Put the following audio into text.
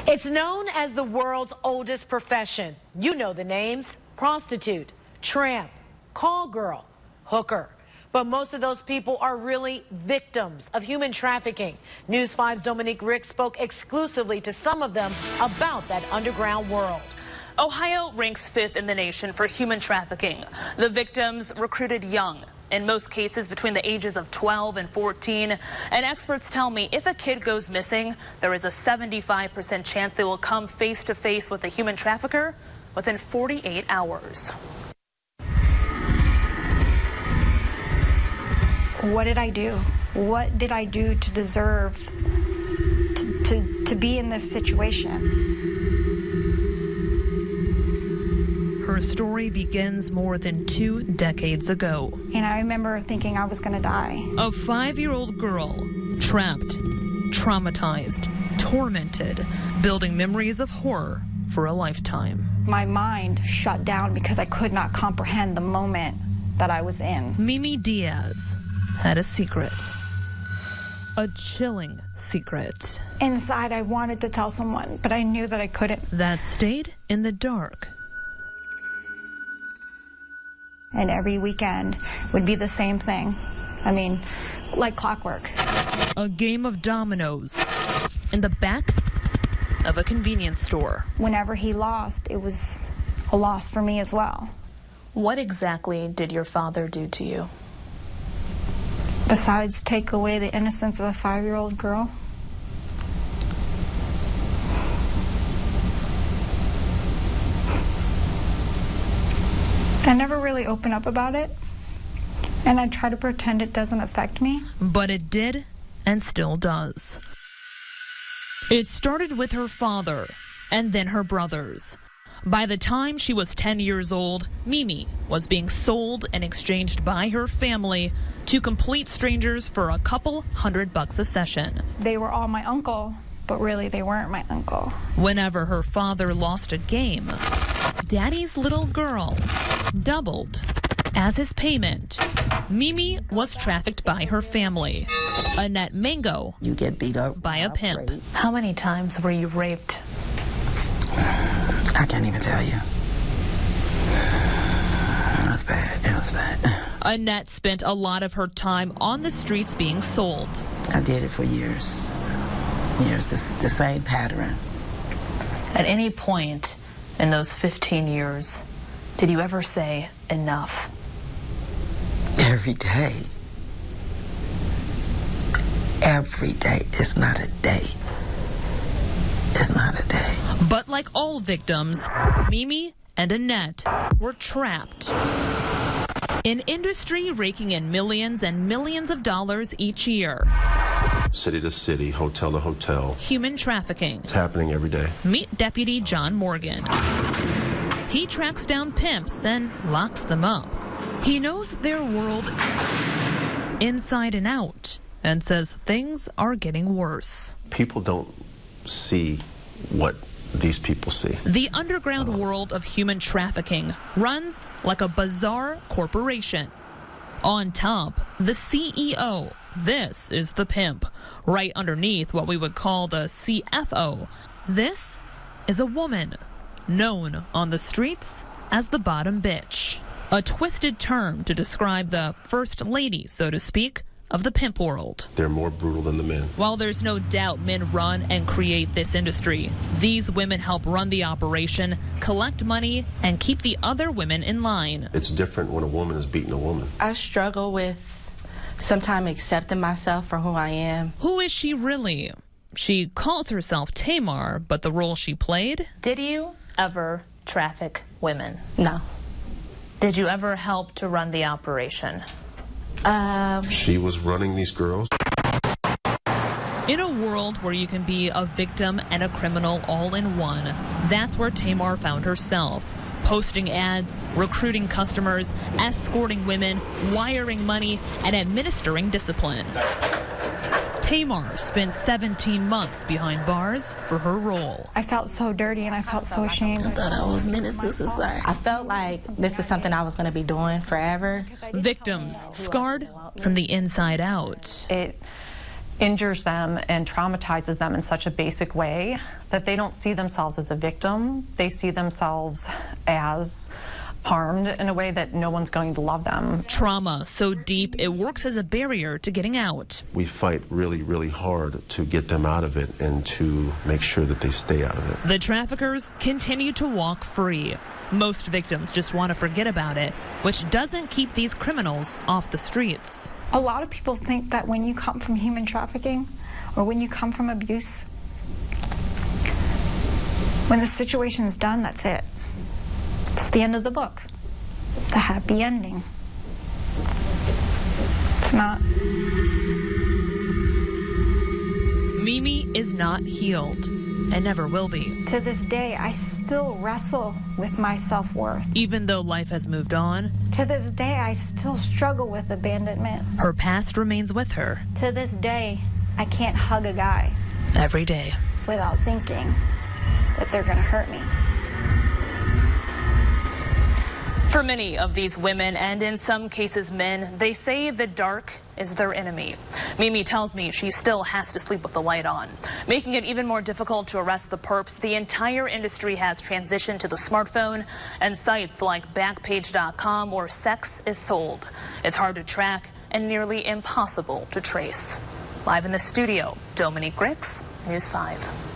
It's known as the world's oldest profession. You know the names: prostitute, tramp, call girl, hooker. But most of those people are really victims of human trafficking. News 5's Dominique Rick spoke exclusively to some of them about that underground world. Ohio ranks 5th in the nation for human trafficking. The victims recruited young, in most cases between the ages of 12 and 14. And experts tell me if a kid goes missing, there is a 75% chance they will come face to face with a human trafficker within 48 hours. What did I do? What did I do to deserve to be in this situation? Her story begins more than 2 decades ago. And I remember thinking I was going to die. A 5-year-old girl, trapped, traumatized, tormented, building memories of horror for a lifetime. My mind shut down because I could not comprehend the moment that I was in. Mimi Diaz had a secret. A chilling secret. Inside, I wanted to tell someone, but I knew that I couldn't. That stayed in the dark. And every weekend would be the same thing. I mean, like clockwork. A game of dominoes in the back of a convenience store. Whenever he lost, it was a loss for me as well. What exactly did your father do to you? Besides take away the innocence of a 5-year-old girl? I never really open up about it, and I try to pretend it doesn't affect me. But it did, and still does. It started with her father, and then her brothers. By the time she was 10 years old, Mimi was being sold and exchanged by her family to complete strangers for a couple $100 a session. They were all my uncle, but really they weren't my uncle. Whenever her father lost a game, Daddy's little girl doubled as his payment. Mimi was trafficked by her family. Annette Mango, you get beat up by a pimp. Rape. How many times were you raped? I can't even tell you. It was bad. It was bad. Annette spent a lot of her time on the streets being sold. I did it for years. Years, the same pattern. At any point in those 15 years, did you ever say enough? Every day. Every day. It's not a day. It's not a day. But like all victims, Mimi and Annette were trapped. An industry raking in millions and millions of dollars each year. City to city, hotel to hotel. Human trafficking. It's happening every day. Meet Deputy John Morgan. He tracks down pimps and locks them up. He knows their world inside and out and says things are getting worse. People don't see what these people see. The underground world of human trafficking runs like a bizarre corporation. On top, the CEO. This is the pimp. Right underneath what we would call the CFO. This is a woman, known on the streets as the bottom bitch. A twisted term to describe the first lady, so to speak, of the pimp world. They're more brutal than the men. While there's no doubt men run and create this industry, these women help run the operation, collect money, and keep the other women in line. It's different when a woman is beating a woman. I struggle with sometimes accepting myself for who I am. Who is she really? She calls herself Tamar, but the role she played? Did you ever traffic women? No. Did you ever help to run the operation? She was running these girls. In a world where you can be a victim and a criminal all in one, that's where Tamar found herself. Posting ads, recruiting customers, escorting women, wiring money, and administering discipline. Tamar spent 17 months behind bars for her role. I felt so dirty and I felt so ashamed. I thought I was menace to society. I felt like this is something I was going to be doing forever. Victims scarred from the inside out. It injures them and traumatizes them in such a basic way that they don't see themselves as a victim. They see themselves as harmed in a way that no one's going to love them. Trauma so deep it works as a barrier to getting out. We fight really, really hard to get them out of it and to make sure that they stay out of it. The traffickers continue to walk free. Most victims just want to forget about it, which doesn't keep these criminals off the streets. A lot of people think that when you come from human trafficking or when you come from abuse, when the situation is done, that's it. It's the end of the book, the happy ending. It's not. Mimi is not healed and never will be. To this day, I still wrestle with my self-worth. Even though life has moved on, To this day, I still struggle with abandonment. her past remains with her To this day, I can't hug a guy every day. without thinking that they're going to hurt me. For many of these women, and in some cases men, they say the dark is their enemy. Mimi tells me she still has to sleep with the light on, making it even more difficult to arrest the perps. The entire industry has transitioned to the smartphone, and sites like Backpage.com where sex is sold. It's hard to track and nearly impossible to trace. Live in the studio, Dominique Grix, News 5.